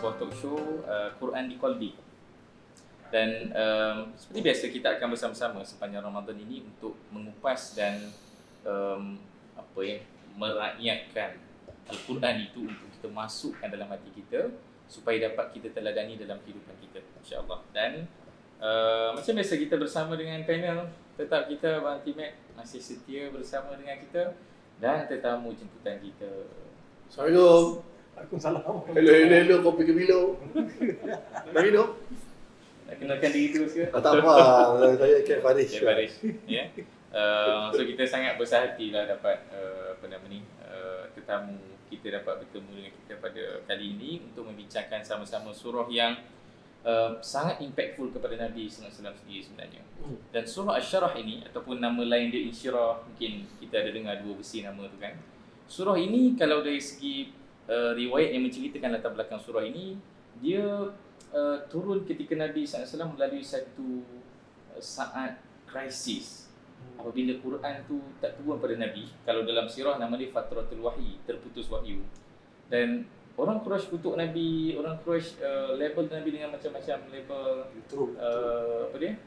sebuah talk show Quran di Qalbi. Dan seperti biasa kita akan bersama-sama sepanjang Ramadan ini untuk mengupas dan merakyatkan Al-Quran itu untuk kita masukkan dalam hati kita supaya dapat kita teladani dalam kehidupan kita, insya-Allah. Dan macam biasa kita bersama dengan panel tetap kita, Abang Timet masih setia bersama dengan kita dan tetamu jemputan kita. Assalamualaikum. Waalaikumsalam. Hello, kopi ke bilo. Nak minum? Nak kenalkan diri terus ke? Tak apa, saya Cik Faris. Cik Faris. Ya. So kita sangat bersahati lah dapat tetamu kita dapat bertemu dengan kita pada kali ini untuk membincangkan sama-sama surah yang sangat impactful kepada Nabi SAW sendiri sebenarnya. Dan surah Asy-Syarah ini ataupun nama lain dia Insyirah, mungkin kita ada dengar dua versi nama tu kan. Surah ini kalau dari segi riwayat yang menceritakan latar belakang surah ini, dia turun ketika Nabi SAW melalui satu saat krisis. Apabila Quran tu tak turun pada Nabi, kalau dalam sirah nama dia Fatratul Wahyi, terputus wahyu. Dan orang Quraisy kutuk Nabi, orang Quraisy label Nabi dengan macam-macam label, apa dia?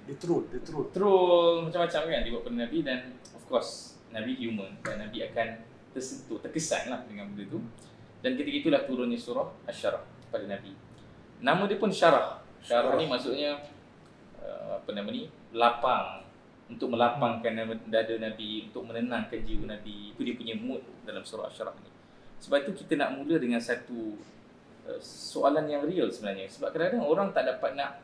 Troll macam-macam kan dibuat pada Nabi. Dan of course Nabi human dan Nabi akan tersentuh, terkesan lah dengan benda tu. Dan ketika itulah turunnya surah Asy-Syarah pada Nabi. Nama dia pun syarah. Syarah ni maksudnya lapang, untuk melapangkan dada Nabi, untuk menenangkan jiwa Nabi. Itu dia punya mood dalam surah Asy-Syarah ni. Sebab itu kita nak mula dengan satu soalan yang real sebenarnya. Sebab kadang-kadang orang tak dapat nak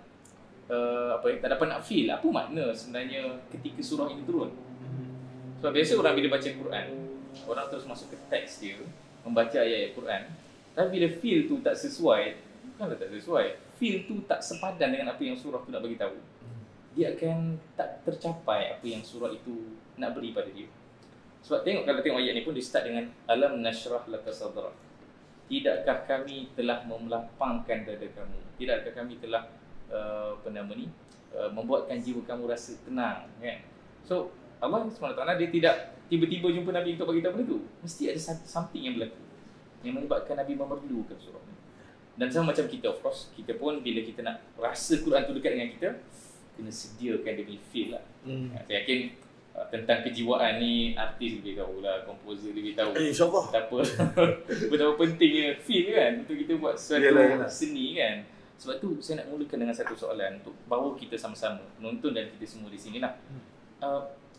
tak dapat nak feel apa makna sebenarnya ketika surah ini turun. Sebab biasa orang bila baca Quran, orang terus masuk ke teks dia, membaca ayat-ayat Quran. Tapi bila feel tu tak sesuai, bukanlah tak sesuai, feel tu tak sepadan dengan apa yang surah tu nak bagi tahu, dia akan tak tercapai apa yang surah itu nak beri pada dia. Sebab kalau tengok ayat ni pun dia start dengan alam nashrah laka sadrak. Tidakkah kami telah melapangkan dada kamu? Tidakkah kami telah membuatkan jiwa kamu rasa tenang, kan? So Allah SWT dia tidak tiba-tiba jumpa Nabi untuk bagi tahu benda tu. Mesti ada something yang berlaku yang menyebabkan Nabi memerlukan surah ni. Dan sama macam kita, of course, kita pun bila kita nak rasa Quran tu dekat dengan kita, kena sediakan dia punya feel lah. Saya yakin tentang kejiwaan ni artis lebih tahu lah, komposer lebih tahu. InsyaAllah. Betapa pentingnya feel kan untuk kita buat sesuatu seni kan. Sebab tu saya nak mulakan dengan satu soalan untuk bawa kita sama-sama, penonton dan kita semua di sini lah.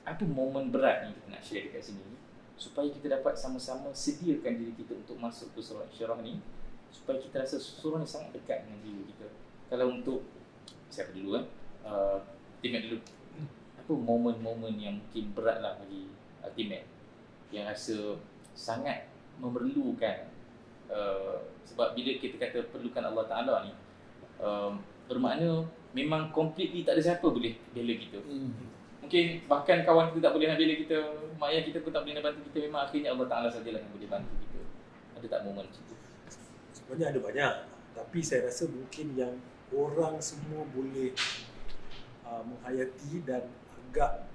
Apa momen berat yang kita nak share dekat sini supaya kita dapat sama-sama sediakan diri kita untuk masuk ke surah Asy-Syarah ni, supaya kita rasa surah ni sangat dekat dengan jiwa kita. Kalau untuk siapa dulu kan? Timet dulu. Apa momen-momen yang mungkin berat lah bagi Timet yang rasa sangat memerlukan, sebab bila kita kata perlukan Allah Ta'ala ni, bermakna memang completely tak ada siapa boleh bela kita. Mungkin bahkan kawan kita tak boleh nak bela kita, mak ayah kita pun tak boleh nak bantu kita. Memang akhirnya Allah Ta'ala sajalah yang boleh bantu kita. Ada tak momen macam tu? Sebenarnya ada banyak, tapi saya rasa mungkin yang orang semua boleh menghayati dan agak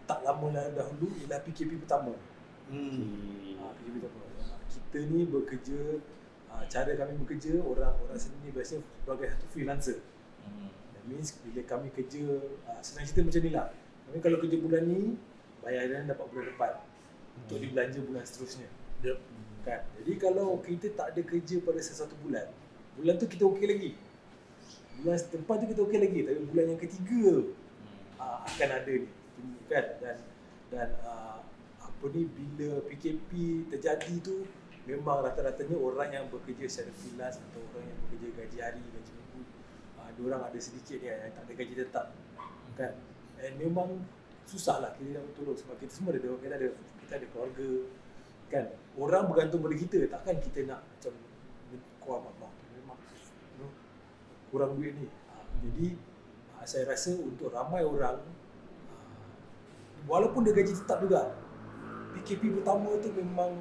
tak lama dahulu ialah PKP pertama. PKP pertama. Kita ni bekerja, cara kami bekerja, orang sini ni biasanya sebagai satu freelancer. That means bila kami kerja, senang cerita macam ni lah. Kami kalau kerja bulan ni, bayaran dapat bulan depan untuk dibelanja bulan seterusnya. Kan? Jadi kalau kita tak ada kerja pada satu bulan, bulan tu kita okey lagi. Bulan depan tu kita okey lagi, tapi bulan yang ketiga akan ada ni, kan? Dan bila PKP terjadi tu, memang rata-ratanya orang yang bekerja secara freelance atau orang yang bekerja gaji hari, gaji minggu, diorang ada sedikit ni yang tak ada gaji tetap, kan? And memang susah lah kita nak bertolong sebab kita semua kita ada keluarga, kan? Orang bergantung pada kita, takkan kita nak macam kuat memang kurang duit ni. Jadi saya rasa untuk ramai orang, walaupun dia gaji tetap juga, PKP pertama tu memang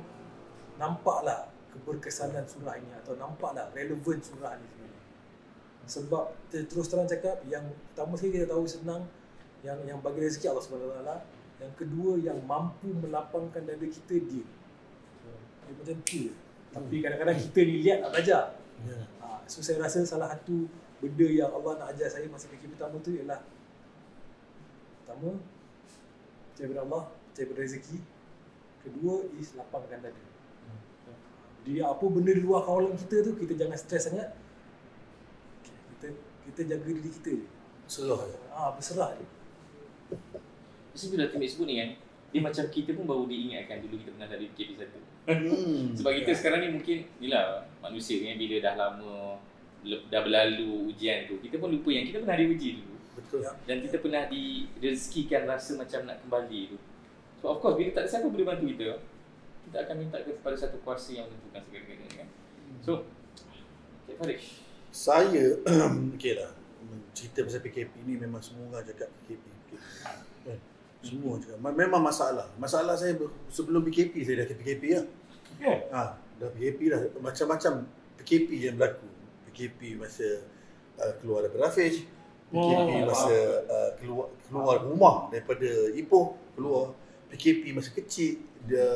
nampaklah keberkesanan surah ini atau nampaklah relevan surah ni sebenarnya. Sebab terus terang cakap, yang pertama sekali kita tahu senang, yang bagi rezeki Allah SWT. Yang kedua, yang mampu melapangkan dada kita dia macam tu. Tapi kadang-kadang kita ni lihat nak belajar. So saya rasa salah satu benda yang Allah nak ajar saya masa PKP pertama tu ialah pertama, percaya pada Allah, percaya pada rezeki. Kedua is lapangkan dada. Jadi apa benda di luar kawalan kita tu, kita jangan stres sangat. Kita jaga diri kita je. Serah je. Berserah je. Mesti bila Timik sebut ni kan, dia macam kita pun baru diingatkan dulu kita pernah ada PKP 1. Sebab kita sekarang ni mungkin, yelah, manusia ni bila dah lama, dah berlalu ujian tu, kita pun lupa yang kita pernah diuji dulu. Betul. Dan kita pernah direzekikan rasa macam nak kembali tu. So of course, bila tak ada siapa boleh bantu kita, kita akan minta kepada satu kuasa yang menentukan segala-galanya kan. So, Cik Farid, Saya, okey lah, cerita pasal PKP ni memang semua orang cakap PKP. Kan? Semua cakap. Memang masalah. Masalah saya sebelum PKP, saya dah PKP lah. Dah PKP lah. Macam-macam PKP yang berlaku. PKP masa keluar daripada Rafiq. PKP masa keluar rumah daripada Ipoh. Keluar. PKP masa kecil, dia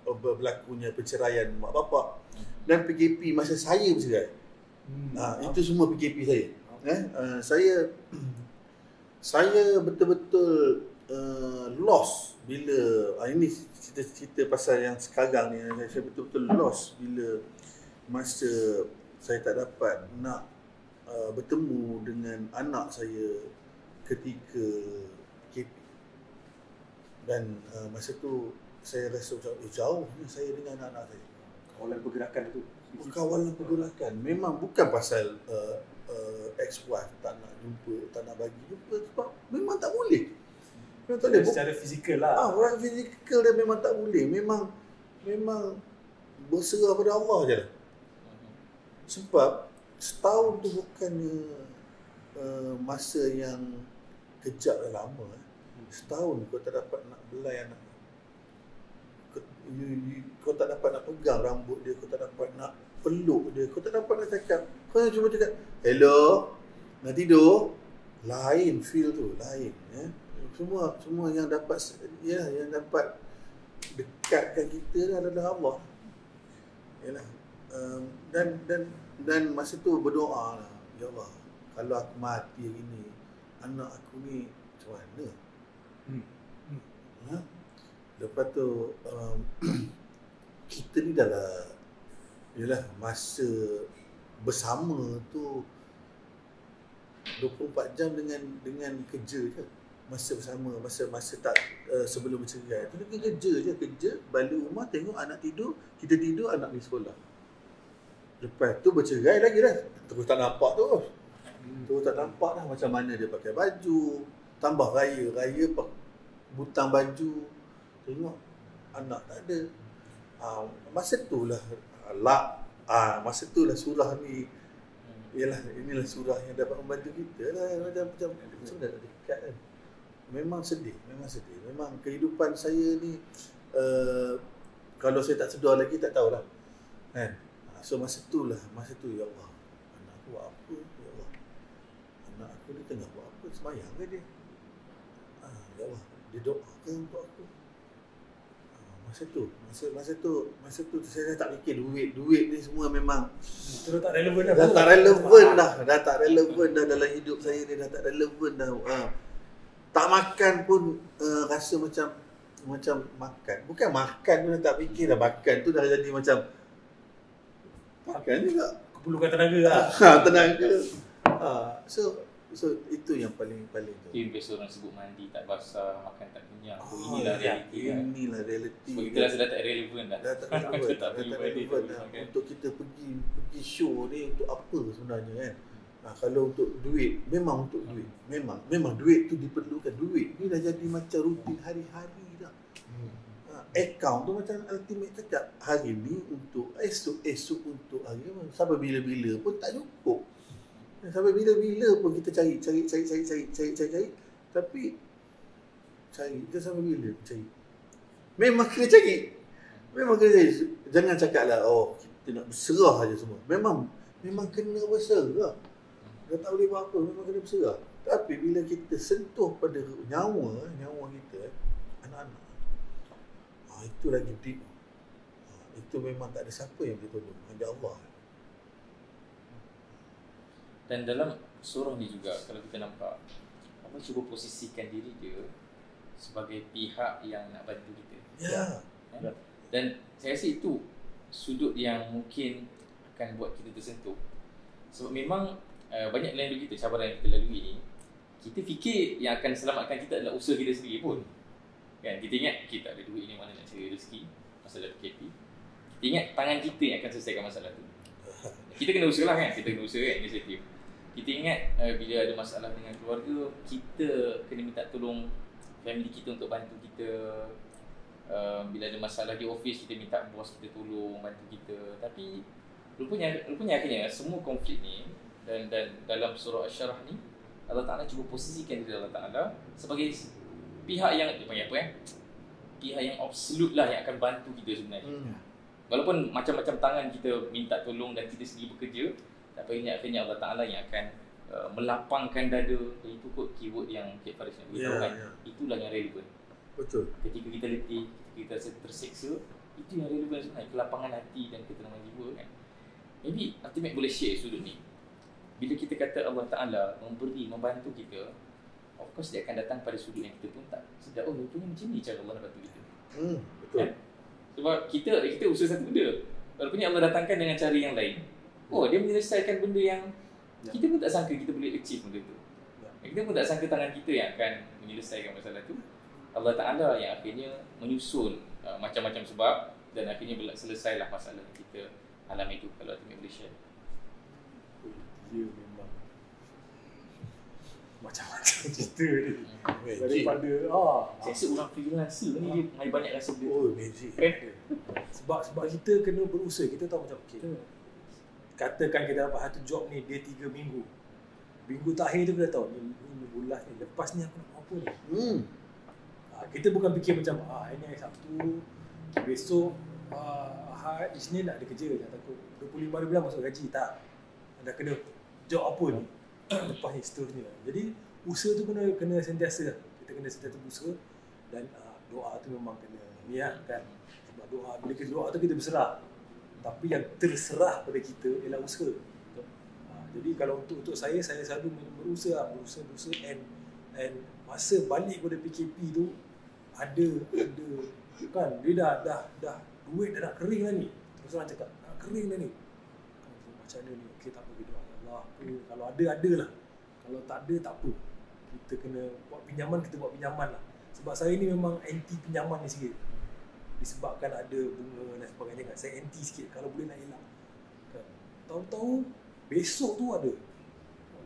berlakunya perceraian mak bapak. Dan PKP masa saya bercerai. Itu semua PKP saya. Saya betul-betul lost bila ini cerita pasal yang sekarang ni. Saya betul-betul lost bila masa saya tak dapat nak bertemu dengan anak saya ketika PKP. Dan masa tu saya rasa jauhnya saya dengan anak-anak saya. Kawalan pergerakan tu. Kawalan pergerakan memang bukan pasal ex-wife tak nak jumpa, tak nak bagi jumpa, sebab memang tak boleh. Memang tak boleh. Secara fizikal lah. Orang fizikal dia memang tak boleh. Memang berserah pada Allah je lah. Sebab setahun tu bukannya masa yang kejap dan lama. Setahun kau tak dapat nak belai anak. Kau tak dapat nak pegang rambut dia, kau tak dapat nak peluk dia, kau tak dapat nak cakap. Kau cuma cakap, hello, nak tidur. Lain feel tu, lain. Semua yang dapat yang dapat dekatkan kita adalah Allah. Yalah. Dan masa tu berdoa lah, ya Allah, kalau aku mati hari ni, anak aku ni macam mana? Lepas tu kita ni dalam masa bersama tu 24 jam dengan kerja je. Masa bersama, masa tak sebelum bercerai tu dengan kerja, balik rumah tengok anak tidur, kita tidur, anak pergi sekolah. Lepas tu bercerai lagi dah. Terus tak nampak tu. Terus tak nampak dah macam mana dia pakai baju, tambah raya butang baju. Tengok anak tak ada. Masa tu lah surah ni, inilah surah yang dapat membantu kita lah. Macam dah dekat kan. Memang sedih. Memang kehidupan saya ni kalau saya tak sedar lagi tak tahulah kan. So masa tu ya Allah, anak aku buat apa ya Allah, anak aku ni tengah buat apa, sembahyang ke dia? Ya Allah, dia doakan untuk aku. Masa tu saya tak fikir duit ni semua memang terus tak relevan dah. Dah tak relevan dah dalam hidup saya ni, dah tak relevan dah. Tak makan pun rasa macam makan. Bukan makan tu dah tak fikir dah, makan tu dah jadi macam makan juga. Keperluan tenaga lah. Tenaga. So itu yang paling tu. Itu biasa orang sebut mandi tak basah, makan tak kenyang. Inilah realiti kan. Inilah realiti. Sebab kita rasa dah tak relevan dah. Dah tak relevan dah. Untuk kita pergi show ni untuk apa sebenarnya kan? Kalau untuk duit, memang untuk duit. Memang duit tu diperlukan. Duit ni dah jadi macam rutin hari-hari dah. Account tu macam ultimate cakap, hari ni untuk esok untuk hari ni. Sampai bila-bila pun tak cukup. Sampai bila-bila pun kita cari. Tapi cari je sampai bila cari. Memang kena cari. Jangan cakap lah, kita nak berserah aja semua. Memang kena berserah. Dah tak boleh buat apa, memang kena berserah. Tapi bila kita sentuh pada nyawa kita, anak-anak, itu lagi deep. Itu memang tak ada siapa yang boleh tolong, hanya Allah. Dan dalam surah ni juga kalau kita nampak, Allah cuba posisikan diri dia sebagai pihak yang nak bantu kita. Ya. Dan saya rasa itu sudut yang mungkin akan buat kita tersentuh. Sebab memang banyak lalui kita, cabaran yang kita lalui ni, kita fikir yang akan selamatkan kita adalah usaha kita sendiri pun. Kan, kita ingat kita ada duit ni, mana nak cari rezeki masalah PKP. Kita ingat tangan kita yang akan selesaikan masalah tu. Kita kena usaha lah kan, kita kena usaha kan, inisiatif. Kita ingat bila ada masalah dengan keluarga, kita kena minta tolong family kita untuk bantu kita. Bila ada masalah di office, kita minta bos kita tolong bantu kita. Tapi rupanya akhirnya semua konflik ni dan dalam surah Asy-Syarah ni, Allah Ta'ala cuba posisikan diri Allah Ta'ala sebagai pihak yang pihak yang absolute lah yang akan bantu kita sebenarnya. Walaupun macam-macam tangan kita minta tolong dan kita sendiri bekerja, tapi akhirnya Allah Ta'ala yang akan melapangkan dada. Dan itu kot keyword yang Cik Faris nak beritahu kan. Itulah yang relevan. Betul. Ketika kita letih, ketika kita terseksa, itu yang relevan sebenarnya, kelapangan hati dan ketenangan jiwa kan. Maybe Ultimate boleh share sudut ni. Bila kita kata Allah Ta'ala memberi, membantu kita, of course dia akan datang pada sudut yang kita pun tak sedar. Oh, rupanya macam ni cara Allah nak bantu kita. Betul. Kan? Sebab kita usaha satu benda, rupanya Allah datangkan dengan cara yang lain. Oh, dia menyelesaikan benda yang kita pun tak sangka kita boleh achieve benda tu. Kita pun tak sangka tangan kita yang akan menyelesaikan masalah tu. Allah Ta'ala yang akhirnya menyusul macam-macam sebab dan akhirnya selesailah masalah yang kita alami itu. Kalau Ultimate boleh share. Dia memang macam-macam cerita ni. Daripada saya rasa orang freelancer ni dia main banyak rasa benda. Oh, magic. sebab kita kena berusaha. Kita tahu macam katakan kita dapat satu job ni dia 3 minggu. Minggu terakhir tu kita tahu ni bulan ni, lepas ni aku nak buat apa ni. Kita bukan fikir macam ini hari Sabtu, besok Ahad, Isnin nak ada kerja. Jangan takut 25 hari bulan masuk gaji. Tak. Anda kena job apa ni, lepas ni seterusnya. Jadi usaha tu kena sentiasa. Kita kena sentiasa berusaha. Dan doa tu memang kena niatkan. Sebab bila kita doa tu kita berserah. Tapi yang terserah pada kita ialah usaha. Jadi kalau untuk saya selalu berusaha and masa balik pada PKP tu ada kan dia dah duit dah nak kering dah ni. Terus orang cakap nak kering dah ni. Macam mana ni? Okey, tak apa, kita doa Allah. Kalau ada lah. Kalau tak ada tak apa. Kita kena buat pinjaman, kita buat pinjaman lah. Sebab saya ni memang anti pinjaman ni sikit. Disebabkan ada bunga dan sebagainya kan. Saya anti sikit kalau boleh nak elak. Kan. Tahu-tahu besok tu ada.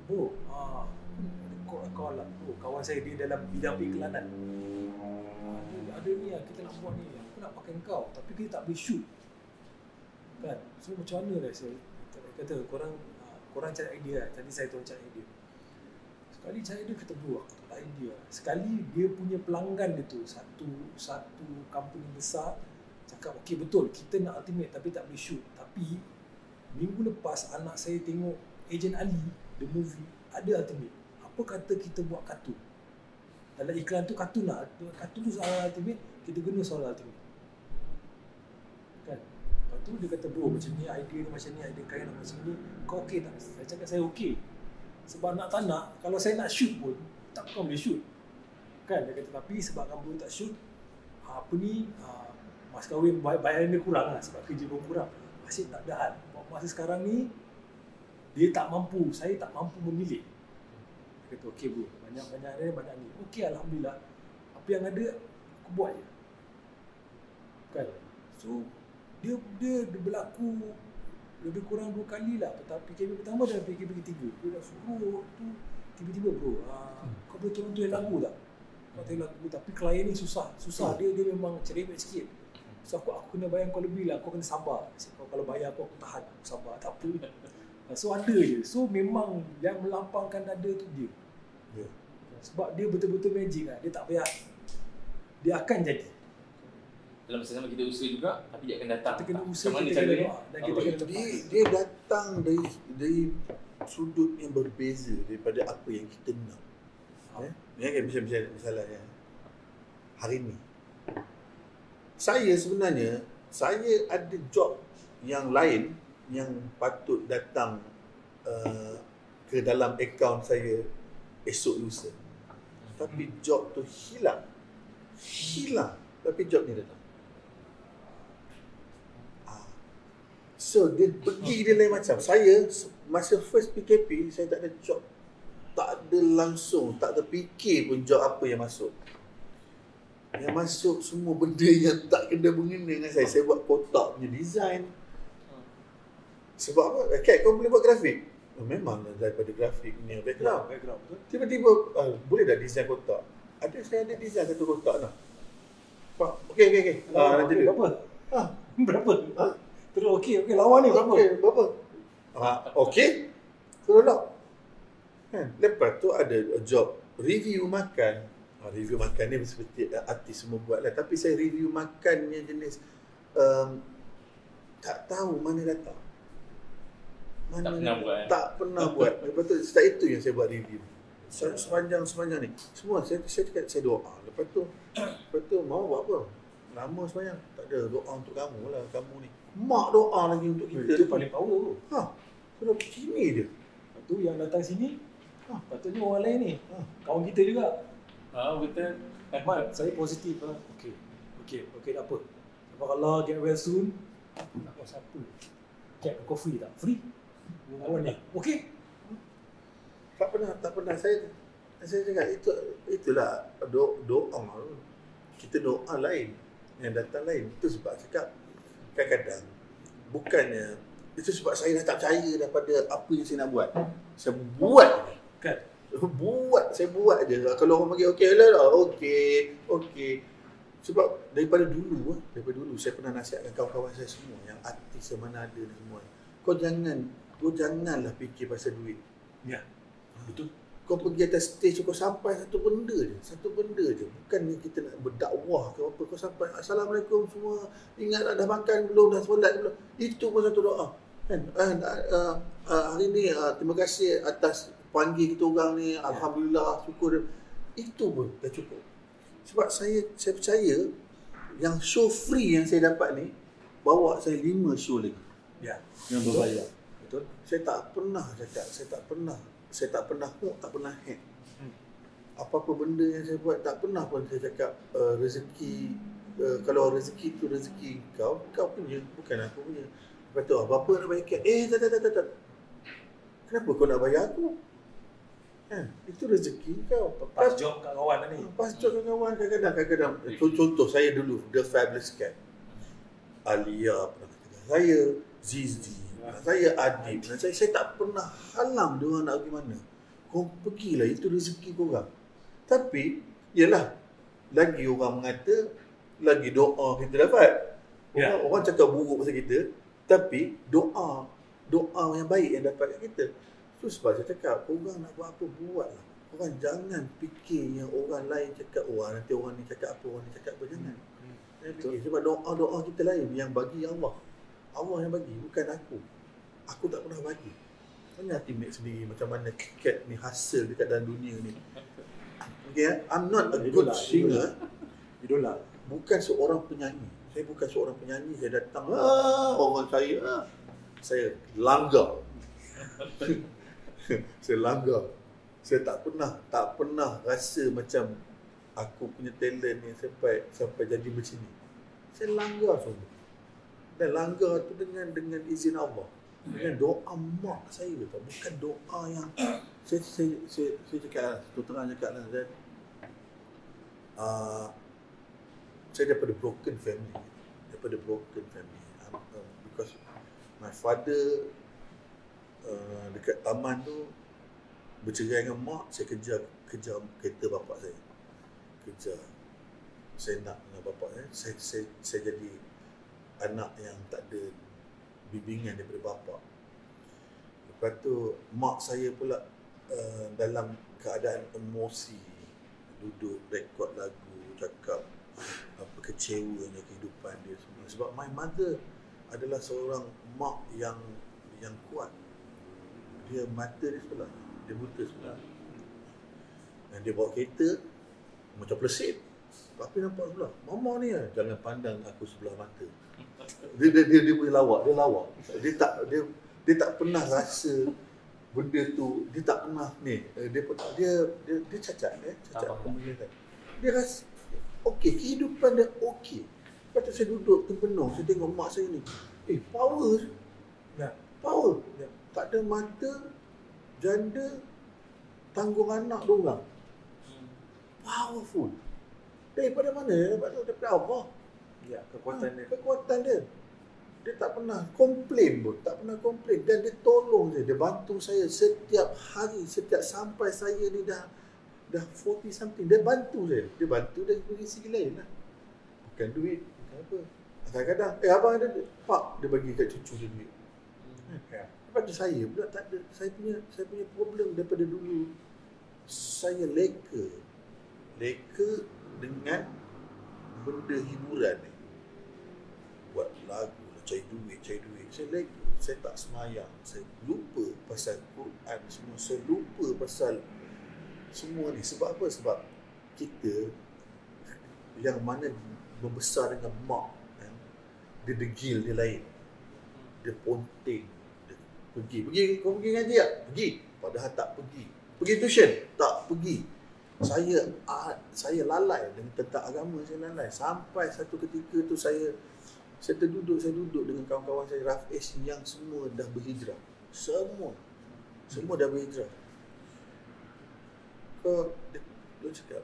Bro, ada call lah. Bro, kawan saya dia dalam bidang periklanan. Ada ni lah, kita nak buat ni. Aku nak pakai kau tapi kita tak boleh shoot. Kan. So macam mana dah saya kata korang cari idea. Tadi saya tolong cari idea. Sekali cari idea kata bro, aku tak ada idea. Sekali dia punya pelanggan dia tu satu company besar cakap okey betul kita nak Ultimate tapi tak boleh shoot. Tapi minggu lepas anak saya tengok Agent Ali the movie ada Ultimate. Apa kata kita buat kartun? Dalam iklan tu kartun lah. Kartun tu soal Ultimate, kita guna soal Ultimate. Kan? Lepas tu dia kata bro macam ni, idea ni macam ni, idea kaya nak macam ni. Kau okey tak? Saya cakap saya okey. Sebab nak tak nak, kalau saya nak shoot pun takkan boleh shoot. Kan? Dia kata tapi sebab kamu tak shoot, mas kahwin bayaran dia kurang lah sebab kerja pun kurang. Masih tak ada hal. Masa sekarang ni dia tak mampu, saya tak mampu memilih. Dia kata okey bro, banyak ni. Okey alhamdulillah. Apa yang ada aku buat je. Kan? So dia berlaku lebih kurang 2 kali lah. PKP pertama dan PKP ketiga. Dia dah suruh tu tiba-tiba bro, kau boleh tolong tulis lagu tak? Kau tulis lagu tapi klien ni susah. Dia memang cerewet sikit. So aku kena bayar kau lebih lah, kau kena sabar. Kau kalau bayar aku tahan, aku sabar, tak apa. So ada je. So memang yang melapangkan dada tu dia. Sebab dia betul-betul magic lah. Dia tak payah, dia akan jadi. Dalam masa sama kita usaha juga, tapi dia akan datang. Kita kena usaha, macam mana kita kena caranya? doa dan kita kena lepas. Dia datang dari sudut yang berbeza daripada apa yang kita nak. Kan misalnya hari ni saya sebenarnya ada job yang lain yang patut datang ke dalam akaun saya esok lusa. Tapi job tu hilang. Tapi job ni datang. So dia pergi dia lain macam. Saya masa first PKP saya tak ada job. Tak ada langsung, tak terfikir pun job apa yang masuk. Yang masuk semua benda yang tak kena mengena dengan saya. Saya buat kotak punya design. Sebab apa? Kat, kau boleh buat grafik? Memang daripada grafik ni background. Betul. Tiba-tiba boleh tak design kotak? Saya ada design satu kotak lah. Okey. Nanti dia. Berapa? Berapa? Terus okey lawan ni berapa? Berapa? Okey. Tolong. Lepas tu ada job review makan. Review makan ni seperti artis semua buat lah. Tapi saya review makannya jenis tak tahu mana datang. Tak pernah buat. Lepas tu sejak itu yang saya buat review. Sepanjang ni. Semua saya cakap saya doa. Lepas tu mau buat apa? Lama sepanjang. Tak ada doa untuk kamu lah. Kamu ni. Mak doa lagi untuk kita. Itu paling power tu. Sudah begini dia. Lepas tu yang datang sini, patutnya orang lain ni. Kawan kita juga. Betul. Mat, saya positif lah. Okey, tak apa. Allah get well soon. Tak apa siapa. Cek kau free tak? Free? Kawan ni. Okey. Tak pernah. Saya cakap itulah doa. Kita doa lain. Yang datang lain. Itu sebab cakap kadang-kadang bukannya itu sebab saya dah tak percaya daripada apa yang saya nak buat. Saya buat je. Kan? Saya buat je. Kalau orang panggil okey lah. Okey. Sebab daripada dulu saya pernah nasihatkan kawan-kawan saya semua yang artis yang mana ada ni semua. Kau janganlah fikir pasal duit. Ya. Betul. Kau pergi atas stage, kau sampai satu benda je. Bukannya kita nak berdakwah ke apa. Kau sampai, Assalamualaikum semua. Ingat dah makan belum, dah solat belum. Itu pun satu doa. Kan? Hari ni terima kasih atas panggil kita orang ni. Alhamdulillah, syukur. Itu pun dah cukup. Sebab saya percaya yang show free yang saya dapat ni, bawa saya 5 show lagi. Ya. Yang berbayar. Betul. Saya tak pernah cakap, saya tak pernah hook, tak pernah hack. Apa-apa benda yang saya buat, tak pernah pun saya cakap rezeki, kalau rezeki tu rezeki kau punya, bukan aku punya. Lepas tu, apa nak bayar kat? Tak. Kenapa kau nak bayar aku? Itu rezeki kau. Pas job kat kawan ni. Pas job kat kawan kadang-kadang. Contoh saya dulu, The Fabulous Cat. Alia pernah kata saya, Zizi. Saya Adib, saya tak pernah halang dia orang nak pergi mana. Kau pergilah, itu rezeki korang. Tapi, yelah, lagi orang mengata, lagi doa kita dapat. Orang cakap buruk pasal kita, tapi doa yang baik yang dapat kat kita. Tu sebab saya cakap, korang nak buat apa, buatlah. Korang jangan fikir yang orang lain cakap, nanti orang ni cakap apa, orang ni cakap apa, jangan. Sebab doa kita lain, yang bagi Allah. Allah yang bagi, bukan aku. Aku tak pernah bagi. Tanya teammate sendiri macam mana cat ni hasil dekat dalam dunia ni. Okay, I'm not a good singer. Idola. Bukan seorang penyanyi. Saya bukan seorang penyanyi. Saya datang, orang saya langgar. Saya langgar. Saya tak pernah rasa macam aku punya talent ni sampai jadi macam ni. Saya langgar semua. Dan langgar tu dengan izin Allah. Dengan doa mak saya tu, bukan doa yang saya cakap, terang cakap lah, saya daripada broken family, because my father dekat taman tu bercerai dengan mak, saya kejar kereta bapak saya, saya nak dengan bapak saya jadi anak yang tak ada bimbingan daripada bapa. Lepas tu mak saya pula dalam keadaan emosi, duduk rekod lagu, cakap apa kecewanya kehidupan dia semua. Sebab my mother adalah seorang mak yang kuat. Dia mata dia sebelah, dia buta sebelah. Dan dia bawa kereta macam plesit. Tapi nampak sebelah, mama ni jangan pandang aku sebelah mata. Dia boleh lawak, dia tak pernah rasa benda tu dia tak pernah ni, dia cacat Faham. pemilihan. Dia rasa okey, kehidupan dia okey. Lepas tu saya duduk terpenung, saya tengok mak saya ni. Power. Ya. Power. Ya. Tak ada mata, janda, tanggung anak diorang. Powerful. Daripada mana dia dapat tu? Daripada Allah. Ya, kekuatan dia. Kekuatan dia. Dia tak pernah komplain pun. Tak pernah komplain. Dan dia tolong saya. Dia bantu saya setiap hari. Setiap sampai saya ni dah 40 something. Dia bantu saya. Dia bantu dari segi lain lah. Bukan duit. Bukan apa. Kadang-kadang, abang ada duit. Pak, dia bagi kat cucu dia duit. Ya. Lepas tu saya pula tak ada. Saya punya problem daripada dulu. Saya leka dengan benda hiburan ni. Buat lagu lah, cari duit. Saya leka. Saya tak semayang. Saya lupa pasal Quran semua. Saya lupa pasal semua ni. Sebab apa? Sebab kita yang mana membesar dengan mak, kan? Dia degil dia lain. Dia ponteng. Dia pergi. Kau pergi ngaji tak? Pergi. Padahal tak pergi. Pergi tuition? Tak pergi. Saya lalai dengan tentang agama. Saya lalai. Sampai satu ketika tu saya duduk dengan kawan-kawan saya Rafis yang semua dah berhijrah. Semua dah berhijrah. Dia cakap,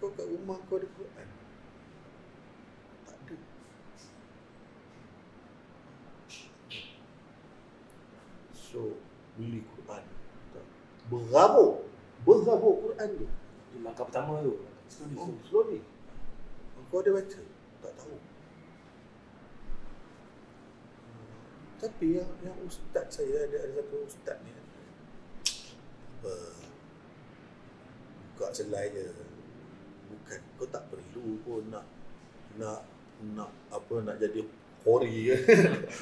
kau kat rumah kau ada Quran? Tak ada. So, beli Quran. Berabuk Quran tu. Di langkah pertama tu. Slowly. Kau ada baca? Tak tahu. Tapi yang ustaz saya, ada satu ustaz ni, buka selai je. Bukan, kau tak perlu pun nak jadi qori ke.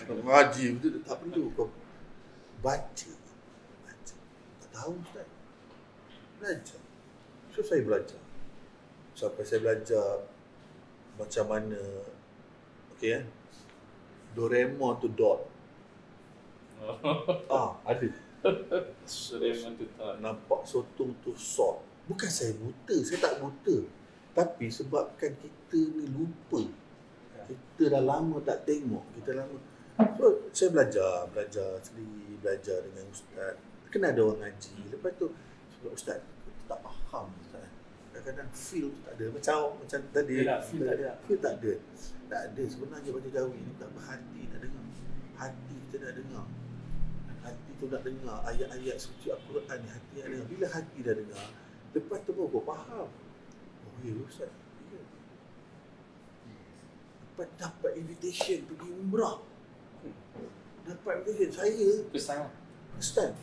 Ngaji betul, tak perlu. Kau baca. Tak tahu ustaz. Belajar. So saya belajar. Sampai saya belajar macam mana, okey kan? Doraemon tu dot. Ada. Doraemon tu tak. Nampak sotong tu sort. Bukan saya buta, saya tak buta. Tapi sebabkan kita ni lupa. Kita dah lama tak tengok, So saya belajar sendiri, belajar dengan ustaz. Kena ada orang ngaji. Lepas tu sebab ustaz tak faham ustaz. Kadang-kadang feel tu tak ada. Macam tadi. Yalah, feel tak ada. Feel tak ada. Tak ada. Sebenarnya baca jawi ni tak berhati nak dengar. Hati kita nak dengar. Hati tu nak dengar ayat-ayat suci Al-Quran ni. Hati nak dengar. Bila hati dah dengar, lepas tu baru kau faham. Oh ya ustaz. Ya. Lepas dapat invitation pergi umrah. Dapat invitation. Saya first time.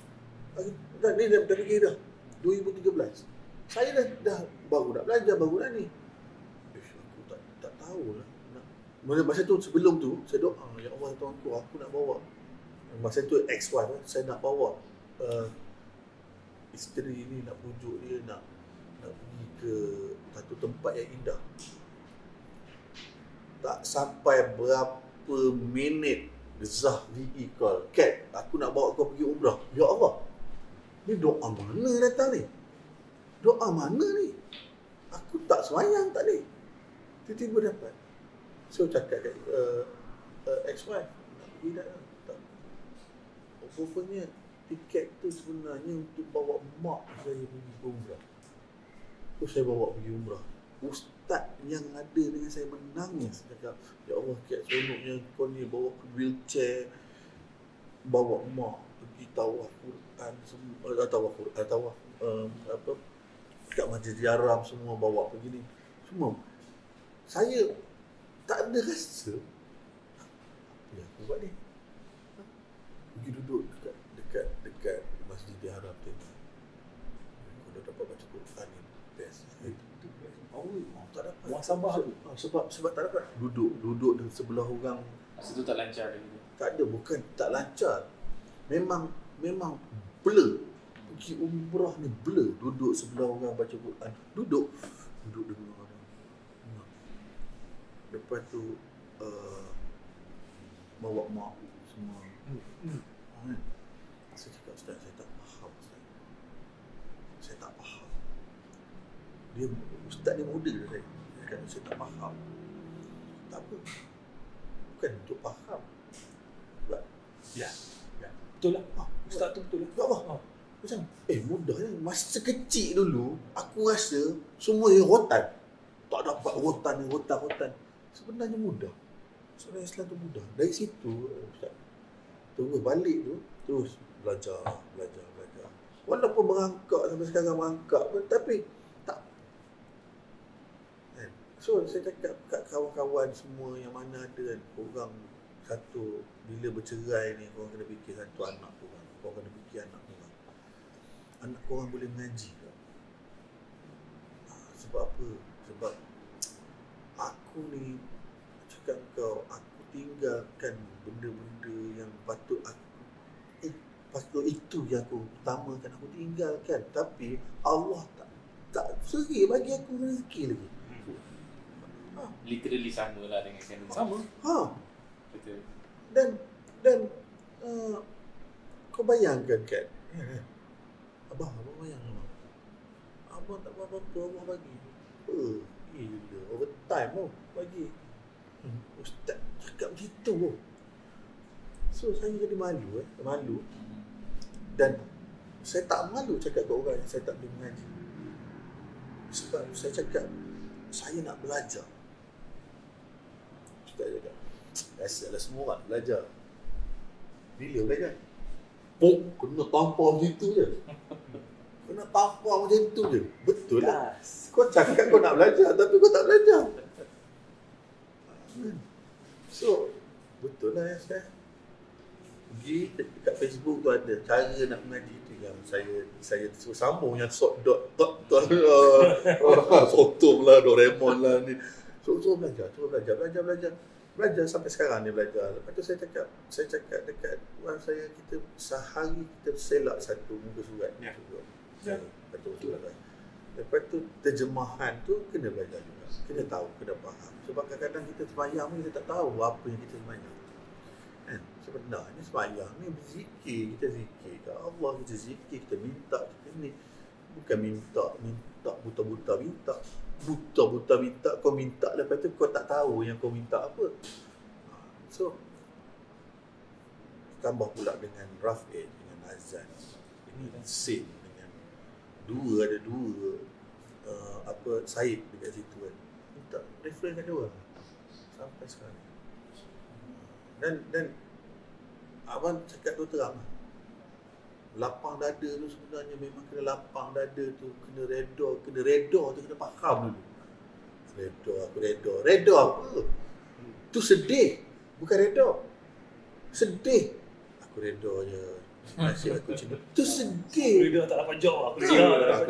Ni dah pergi dah 2013. Saya dah baru nak belajar, baru nak ni. Aku tak tahulah. Masa tu, sebelum tu, saya doa, ya Allah Tuhanku, aku nak bawa. Masa tu ex-wife, saya nak bawa isteri ni, nak pujuk dia, nak pergi ke satu tempat yang indah. Tak sampai berapa minit, Zah VE call, Kat, aku nak bawa kau pergi umrah. Ya Allah, ni doa mana datang ni? Doa mana ni? Aku tak semayang tak ni. Tiba-tiba dapat. So cakap kat ex-wife, nak pergi tak? Rupanya tiket tu sebenarnya untuk bawa mak saya pergi umrah. So saya bawa pergi umrah. Ustaz yang ada dengan saya menangis. Cakap, ya Allah, Kat, seronoknya kau ni bawa ke wheelchair, bawa mak pergi tawaf Quran, tawaf kat Masjid Haram, semua bawa pergi ni. Semua. Saya tak ada rasa. Ya, aku buat ni. Pergi duduk dekat Masjid Haram tu. Aku dah dapat baca Quran ni. Best. Tak dapat. Muasabah tu. Sebab tak dapat. Duduk di sebelah orang. Masa tu tak lancar lagi. Tak ada, bukan tak lancar. Memang blur. Pergi umrah ni blur. Duduk sebelah orang baca Quran. Duduk dengan orang. Lepas tu bawa mak semua. Saya cakap, Ustaz, saya tak faham, Ustaz. Saya tak faham. Dia, Ustaz ni muda saya. Dia kata, saya tak faham. Tak apa. Bukan untuk faham. Ya. Betul lah. Ustaz tu betul lah. Ya Allah. Macam, mudahnya. Masa kecil dulu, aku rasa semua yang rotan. Tak dapat rotan. Sebenarnya mudah. Sebenarnya Islam tu mudah. Dari situ, Ustaz, terus balik tu, terus belajar. Walaupun merangkak sampai sekarang merangkak pun, tapi tak. So, saya cakap kat kawan-kawan semua yang mana ada kan, orang satu, bila bercerai ni, korang kena fikir satu anak korang. Korang kena fikir anak korang. Anak korang boleh mengaji tak? Sebab apa? Sebab aku ni, cakap kau, aku tinggalkan benda-benda yang patut patut itu yang aku utamakan, aku tinggalkan. Tapi Allah tak seri bagi aku rezeki lagi. Literally sama lah dengan kandungan. Sama. Betul. Dan kau bayangkan kan, Abang bayang Abang tak apa-apa, Abang bagi gila, overtime bagi. Ustaz cakap macam. So saya jadi malu. Dan saya tak malu cakap ke orang yang saya tak boleh mengaji. Sebab saya cakap saya nak belajar. Ustaz cakap, biasalah semua orang belajar. Bila belajar? Kena tampar macam tu je. Betul lah. Kau cakap kau nak belajar, tapi kau tak belajar. So, betul lah ya saya. Pergi dekat Facebook tu ada cara nak mengaji tu yang saya suruh sambung yang sotong lah, Doraemon lah ni. So belajar sampai sekarang ni belajar. Lepas tu saya cakap dekat orang saya, kita sehari kita selak satu muka surat. Lepas tu terjemahan tu kena belajar juga. Kena tahu, kena faham. Sebab kadang-kadang kita sembahyang ni kita tak tahu apa yang kita sembahyang. Sebenarnya sembahyang ni berzikir, kita zikir ke Allah, kita zikir, kita minta, kita ni bukan minta buta-buta minta, kau minta lepas tu kau tak tahu yang kau minta apa. So tambah pula dengan raf'id, dengan azan, ini sin dengan ada dua Said dekat situ kan, minta reference kat dia orang sampai sekarang. Dan abang cakap tu terang lah. Lapang dada tu sebenarnya memang kena lapang dada tu, kena reda tu, kena faham dulu. Reda apa? Tu sedih, bukan reda. Sedih. Aku reda je. Nasib aku macam ni. Tu sedih. Reda tak dapat job. Aku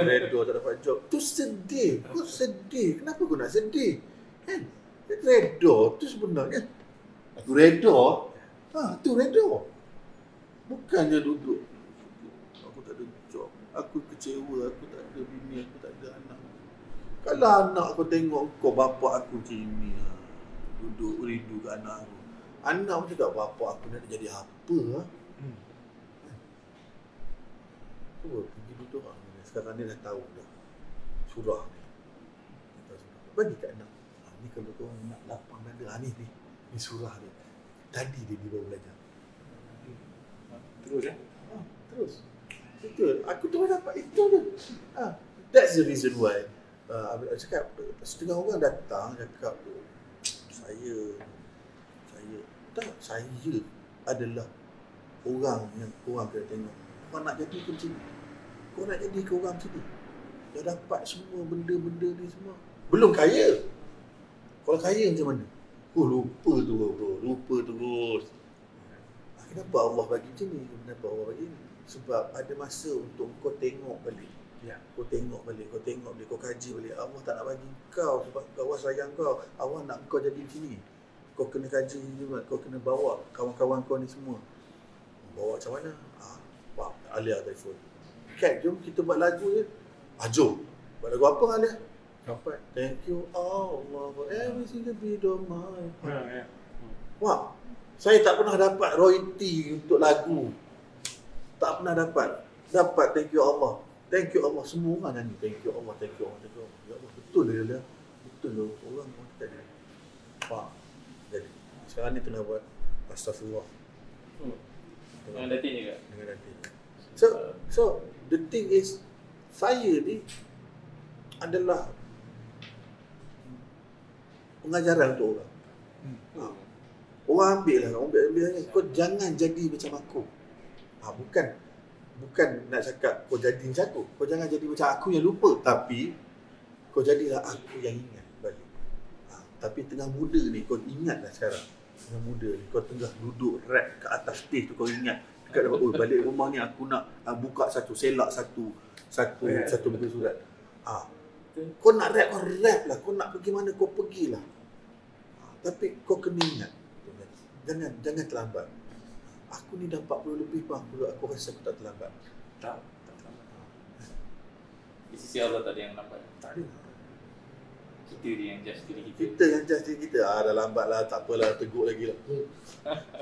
reda tak dapat job. Tu sedih. Kau sedih. Kenapa kau nak sedih? Kan? Reda tu sebenarnya. Aku reda. Tu reda. Bukannya duduk. Aku tak ada job. Aku kecewa. Aku tak ada bini. Aku tak ada anak. Kalau anak aku tengok kau, bapak aku macam ni. Duduk rindu ke anak aku. Anak aku cakap, bapak aku nak jadi apa? Pergi duduk. Sekarang ni dah tahu dah. Surah ni. Bagi kat anak. Ni kalau kau nak lapang dada. Ni surah dia. Tadi dia baru belajar. Terus terus. Betul. Aku terus dapat itu je. That's the reason why. Cakap, setengah orang datang cakap tu, saya adalah orang yang korang kena tengok. Korang nak jadi ke macam ni? Korang nak jadi ke orang macam ni? Dah dapat semua benda-benda ni semua. Belum kaya. Kalau kaya macam mana? Lupa terus. Kenapa Allah bagi macam ni? Kenapa Allah bagi ni? Sebab ada masa untuk kau tengok balik. Kau tengok balik, kau kaji balik. Allah tak nak bagi kau sebab Allah sayang kau. Allah nak kau jadi macam ni. Kau kena kaji juga, kau kena bawa kawan-kawan kau ni semua. Bawa macam mana? Alia telefon. Kat, jom kita buat lagu je. Jom. Buat lagu apa Alia? Sampai. Thank you Allah for every single beat of my heart. Wah, saya tak pernah dapat royalty untuk lagu. Tak pernah dapat thank you Allah. Thank you Allah. Semua orang nyanyi thank you Allah, thank you Allah, thank you Allah. Ya Allah, betul dia. Betul loh. Orang tak ada. Faham? Jadi sekarang ni tengah buat astagfirullah. Dengan datin juga. Dengan datin. So the thing is, saya ni adalah pengajaran untuk orang. Orang ambil lah. Kau jangan jadi macam aku. Bukan nak cakap kau jadi macam aku. Kau jangan jadi macam aku yang lupa. Tapi kau jadilah aku yang ingat balik. Tapi tengah muda ni kau ingatlah sekarang. Tengah muda ni kau tengah duduk rap kat atas stage tu, kau ingat dekat dapat balik rumah ni aku nak buka selak satu buku surat. Kau nak rap, kau rap lah. Kau nak pergi mana, kau pergilah. Tapi kau kena ingat, jangan terlambat. Aku ni dah 40 lebih bang, aku rasa aku tak terlambat. Tak terlambat. Di sisi Allah tak ada yang lambat. Tak ada. Kita dia yang judge diri kita. Kita yang judge diri kita. Dah lambat lah, tak apalah, tegur lagi lah.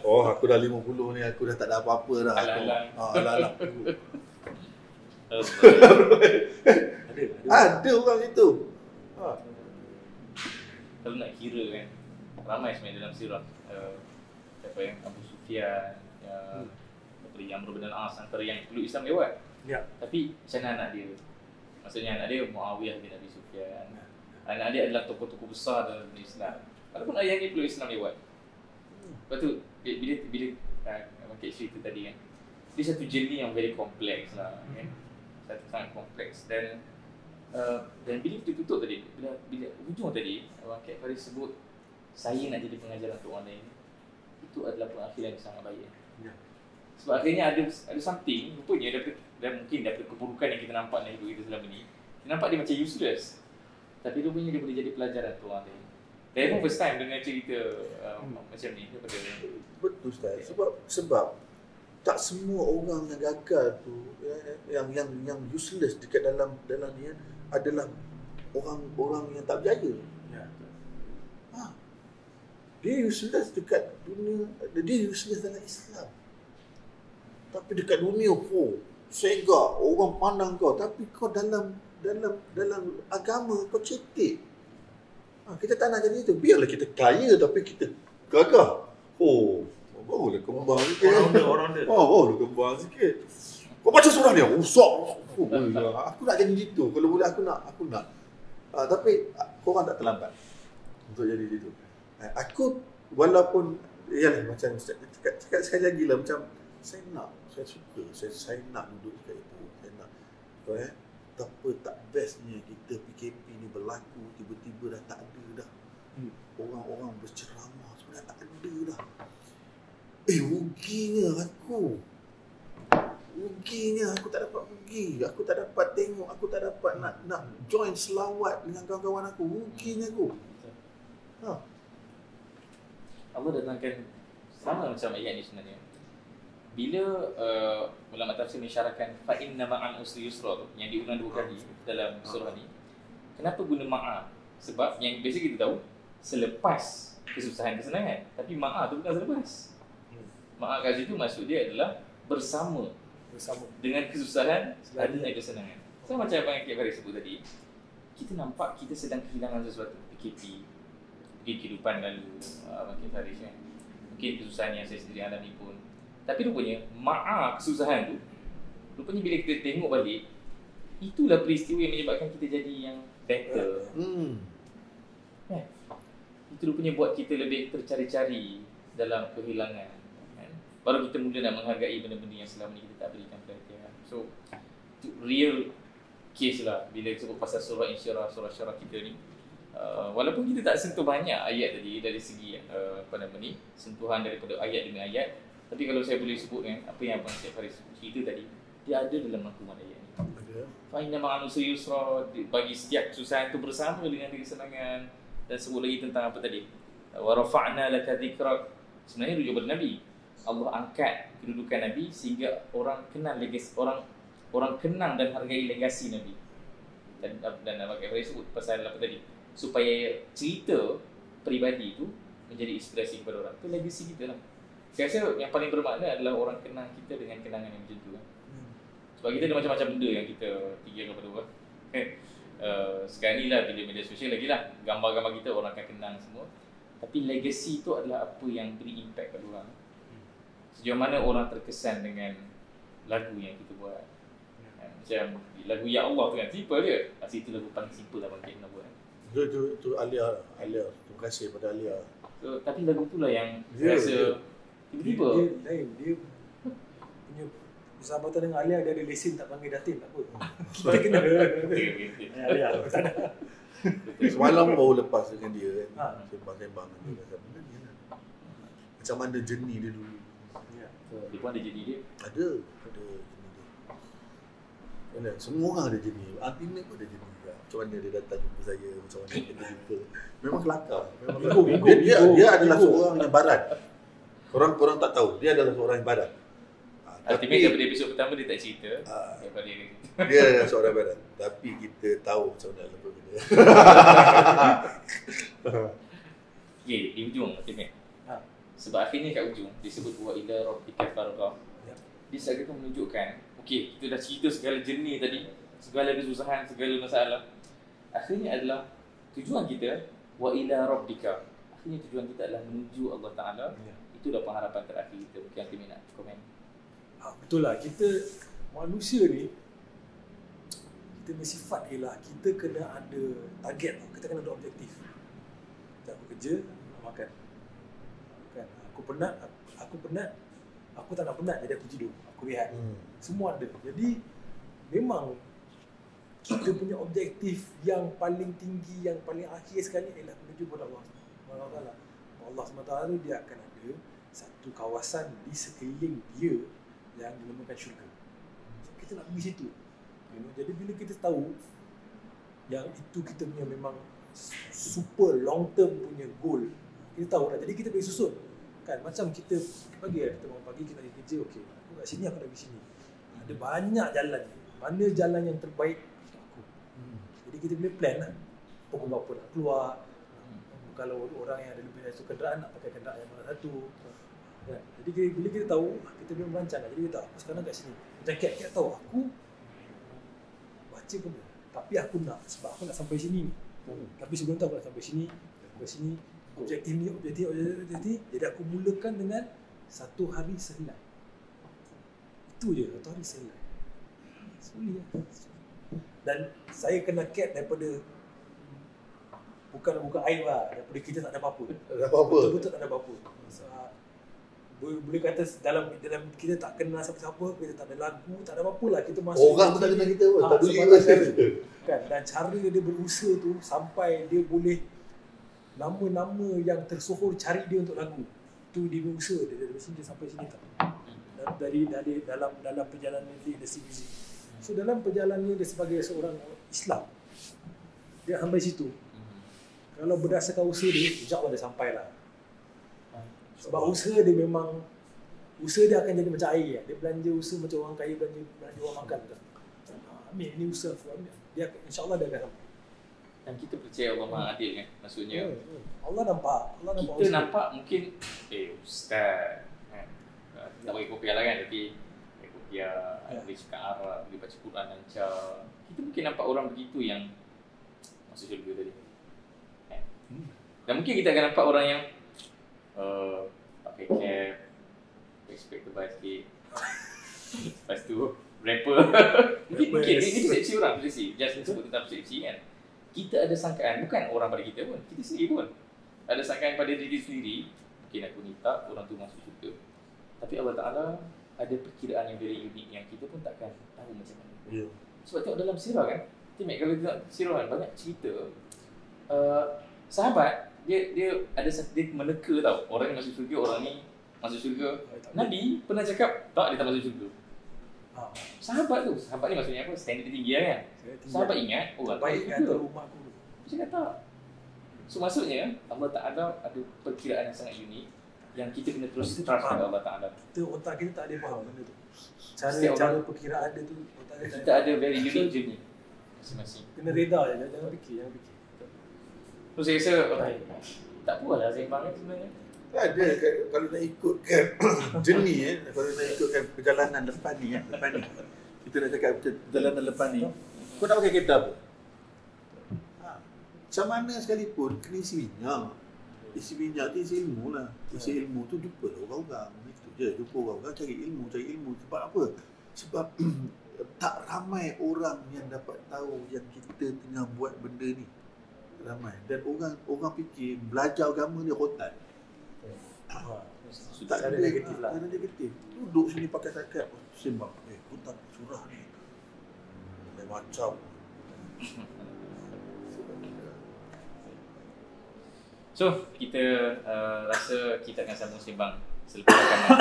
Oh, aku dah 50 ni, aku dah tak ada apa-apa dah. Alang-alang. Alang-alang. Ada. Ada orang itu. Kalau nak kira kan, ramai sebenarnya dalam sirah. Siapa yang Abu Sufyan, daripada Amr bin al-As, antara yang peluk Islam lewat. Ya. Tapi macam mana anak dia? Maksudnya anak dia Muawiyah bin Abi Sufyan. Anak dia adalah tokoh-tokoh besar dalam Islam. Walaupun ayah dia peluk Islam lewat. Lepas tu bila Makcik cerita tadi kan, dia satu journey yang very complex lah kan. Satu sangat kompleks dan bila kita tutup tadi, bila hujung tadi Makcik Faris sebut saya nak jadi pengajar untuk orang lain, itu adalah pengakhiran yang sangat baik. Ya. Sebab akhirnya ada something, rupanya mungkin daripada keburukan yang kita nampak dalam hidup kita selama ni, kita nampak dia macam useless. Tapi rupanya dia boleh jadi pelajaran untuk orang lain. Saya pun first time dengar cerita macam ni daripada. Betul Ustaz. Sebab tak semua orang yang gagal tu, yang useless dekat dalam ni adalah orang yang tak berjaya. Ya. Dia useless dekat dunia, dia useless dalam Islam. Tapi dekat dunia, segak, orang pandang kau. Tapi kau dalam agama, kau cetek. Kita tak nak jadi itu. Biarlah kita kaya, tapi kita gagah. Barulah kembang sikit. Orang dia. Barulah kembang sikit. Kau baca surah dia, usap. Aku nak jadi gitu. Kalau boleh aku nak. Tapi korang tak terlambat untuk jadi gitu. Aku walaupun ialah macam cakap sekali lagi lah, macam saya suka, saya nak duduk dekat itu. Saya nak tak bestnya kita PKP ni berlaku, tiba-tiba dah tak ada dah. Orang-orang berceramah sudah tak ada dah. Ruginya aku tak dapat pergi, aku tak dapat tengok, aku tak dapat nak join selawat dengan kawan-kawan aku. Ruginya aku. Allah datangkan sama macam ayat ni sebenarnya. Bila ulama tafsir mensyarahkan fa inna ma'al usri yusra tu yang diulang 2 kali dalam surah ni. Kenapa guna ma'a? Sebab yang biasa kita tahu selepas kesusahan kesenangan. Tapi ma'a tu bukan selepas. Ma'a kat situ maksud dia adalah bersama dengan kesusahan adanya kesenangan. Sama macam apa yang Cik Faris sebut tadi. Kita nampak kita sedang kehilangan sesuatu. PKP, mungkin kehidupan lalu Cik Faris kan. Mungkin kesusahan yang saya sendiri alami pun. Tapi rupanya kesusahan tu, rupanya bila kita tengok balik, itulah peristiwa yang menyebabkan kita jadi yang better. Itu rupanya buat kita lebih tercari-cari dalam kehilangan. Baru kita mula nak menghargai benda-benda yang selama ni kita tak berikan perhatian. So, itu real case lah bila sebut pasal surah Insyirah, surah Syarah kita ni. Walaupun kita tak sentuh banyak ayat tadi dari segi sentuhan daripada ayat demi ayat, tapi kalau saya boleh sebut kan, apa yang Abang Syed Faris cerita tadi, dia ada dalam rangkuman ayat ni. Fa inna ma'al usri yusra, bagi setiap kesusahan itu bersama dengan kesenangan. Dan sebut lagi tentang apa tadi? Wa rafa'na laka dzikrak. Sebenarnya rujuk pada Nabi. Allah angkat kedudukan Nabi sehingga orang kenal legasi, orang kenang dan hargai legasi Nabi. Dan Abang Syed Faris sebut pasal apa tadi? Supaya cerita peribadi itu menjadi inspirasi kepada orang. Itu legasi kita lah. Saya rasa yang paling bermakna adalah orang kenang kita dengan kenangan yang macam tu kan. Sebab kita ada macam-macam benda yang kita tinggalkan kepada orang. Sekarang ni lah bila media sosial lagi lah, gambar-gambar kita orang akan kenang semua. Tapi legacy tu adalah apa yang beri impact pada orang. Sejauh mana orang terkesan dengan lagu yang kita buat. Macam lagu Ya Allah tu kan, simple je. Itu lagu paling simple lah bagi nak buat. Itu Alia. Terima kasih pada Alia. So, tapi lagu tu lah yang saya rasa tiba-tiba dia punya persahabatan dengan Alia, dia ada lesen tak panggil Datin, tak apa. Kita kena Alia, tak ada. Semalam baru lepas dengan dia kan. Sembang-sembang dengan dia. Macam mana journey dia dulu. dia pun ada jadi dia. Ada journey dia. Semua orang ada journey. Ultimate pun ada journey. Macam mana dia datang jumpa saya, macam mana kita jumpa. Memang kelakar. Dia adalah seorang yang barat. Korang tak tahu, dia adalah seorang yang barat. Ultimate daripada episod pertama dia tak cerita. Dia adalah seorang barat. Tapi kita tahu macam mana lepas benda. Okay, di ujung Ultimate. Sebab akhirnya kat ujung, dia sebut wa ila rabbika farghab. Dia seakan menunjukkan, okay, kita dah cerita segala journey tadi, segala kesusahan, segala masalah. Akhirnya adalah tujuan kita wa ila rabbika. Akhirnya tujuan kita adalah menuju Allah Taala. Itulah pengharapan terakhir kita. Mungkin Ultimate nak komen. Betul lah, kita manusia ni, kita punya sifat ialah kita kena ada target, kita kena ada objektif. Kita bekerja, nak makan. Kan? Aku penat, aku tak nak penat, jadi aku tidur, aku rehat. Semua ada. Jadi memang kita punya objektif yang paling tinggi, yang paling akhir sekali ialah menuju kepada Allah SWT. Allah SWT tu dia akan ada satu kawasan di sekeliling dia yang dinamakan syurga. So, kita nak pergi situ. Jadi bila kita tahu yang itu kita punya memang super long term punya goal, kita tahu dah. Jadi kita boleh susun. Kan macam kita pagi kita bangun pagi kita pergi kerja, okey. Aku kat sini, aku nak pergi sini. Ada banyak jalan. Mana jalan yang terbaik untuk aku. Jadi kita boleh plan lah. Pukul berapa nak keluar. Kalau orang yang ada lebih dari satu kenderaan, nak pakai kenderaan yang mana satu. Kan? Jadi bila kita tahu, kita boleh merancang. Jadi kita tahu, aku sekarang kat sini. Macam Kat tahu, aku baca pun tapi aku nak, sebab aku nak sampai sini. Tapi sebelum tu aku nak sampai sini, sampai sini. Objektif ni, objektif. Jadi aku mulakan dengan satu hari sehelai. Itu je, satu hari sehelai. Sulit lah. Dan saya kena Kat daripada bukan aib lah, daripada kita tak ada apa-apa. Betul-betul tak ada apa-apa. Boleh kata dalam kita tak kenal siapa-siapa, kita tak ada lagu, tak ada apa-apa lah. Kita masuk orang pun tak kenal kita pun, tak duit kan. Dan cara dia berusaha tu sampai dia boleh nama-nama yang tersohor cari dia untuk lagu. Tu dia berusaha dia dari sini sampai sini tak. Dari dalam perjalanan dia industri muzik. So dalam perjalanannya dia sebagai seorang Islam, dia sampai situ. Kalau berdasarkan usaha dia, insya-Allah dia sampai lah. Sebab usaha dia memang, usaha dia akan jadi macam air. Dia belanja usaha macam orang kaya belanja orang makan. Ambil, ini usaha aku ambil. Dia insya-Allah dia akan sampai. Dan kita percaya Allah Maha Adil kan. Maksudnya Allah nampak kita usaha. nampak mungkin ustaz kan. Tak bagi kopiah lah kan, tapi bagi kopiah, boleh cakap Arab, boleh baca Quran lancar. Kita mungkin nampak orang begitu yang masuk syurga tadi. Dan mungkin kita akan nampak orang yang pakai cap, respect tebal sikit. Lepas tu rapper. Mungkin ini persepsi orang, persepsi. Just sebut tentang persepsi kan. Kita ada sangkaan, bukan orang pada kita pun, kita sendiri pun ada sangkaan pada diri sendiri. Mungkin aku ni tak, orang tu masuk syurga. Tapi Allah Ta'ala ada perkiraan yang very unik yang kita pun takkan tahu macam mana. Sebab tengok dalam sirah kan, kalau tengok sirah kan, banyak cerita sahabat dia ada dia meneka tau, orang ni masuk syurga, orang ni masuk syurga. Nabi pernah cakap tak, dia tak masuk syurga. Sahabat ni maksudnya apa? Standard tinggi kan. Sahabat ingat orang baik kata rumah aku. Dia kata. So maksudnya Allah Ta'ala ada perkiraan yang sangat unik yang kita kena terus trust pada Allah Ta'ala. Otak kita tak ada faham benda tu. Cara perkiraan dia tu otak kita ada very unique journey masing-masing. Kena reda je, jangan fikir. So saya rasa tak apalah sembang kan sebenarnya. Ada kalau nak ikutkan jenis kalau nak ikutkan perjalanan lepas ni kita nak cakap perjalanan lepas ni, kau nak pakai kereta apa? Macam mana sekalipun kena isi minyak. Isi minyak tu isi ilmu lah. Isi ilmu tu jumpa lah orang-orang. Itu je, jumpa orang-orang cari ilmu. Sebab apa? Sebab tak ramai orang yang dapat tahu yang kita tengah buat benda ni. Ramai. Dan orang fikir belajar agama ni rotan. Tak ada negatif lah. Tak ada negatif. Duduk sini pakai takat sembang. Hutan surah ni. Lain macam. So, kita rasa kita akan sambung sembang selepas rakaman.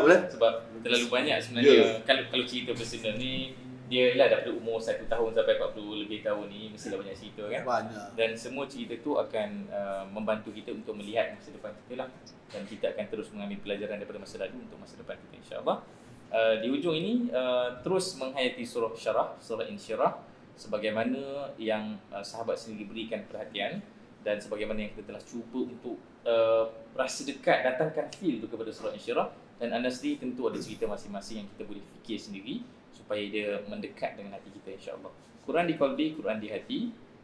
Boleh? Sebab terlalu banyak sebenarnya. Kalau cerita personal ni, dia lah daripada umur 1 tahun sampai 40 lebih tahun ni, mestilah banyak cerita kan? Banyak. Dan semua cerita tu akan membantu kita untuk melihat masa depan kita lah. Dan kita akan terus mengambil pelajaran daripada masa lalu untuk masa depan kita, insyaAllah. Di ujung ini, terus menghayati surah Syarah, surah Insyirah, sebagaimana yang sahabat sendiri berikan perhatian dan sebagaimana yang kita telah cuba untuk rasa dekat, datangkan feel tu kepada surah Insyirah. Dan anda sendiri tentu ada cerita masing-masing yang kita boleh fikir sendiri supaya dia mendekat dengan hati kita, insyaAllah. Quran di qalbi, Quran di hati.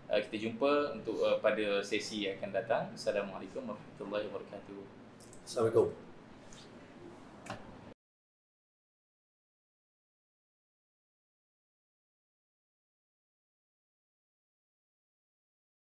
Kita jumpa untuk pada sesi yang akan datang. Assalamualaikum warahmatullahi wabarakatuh. Assalamualaikum.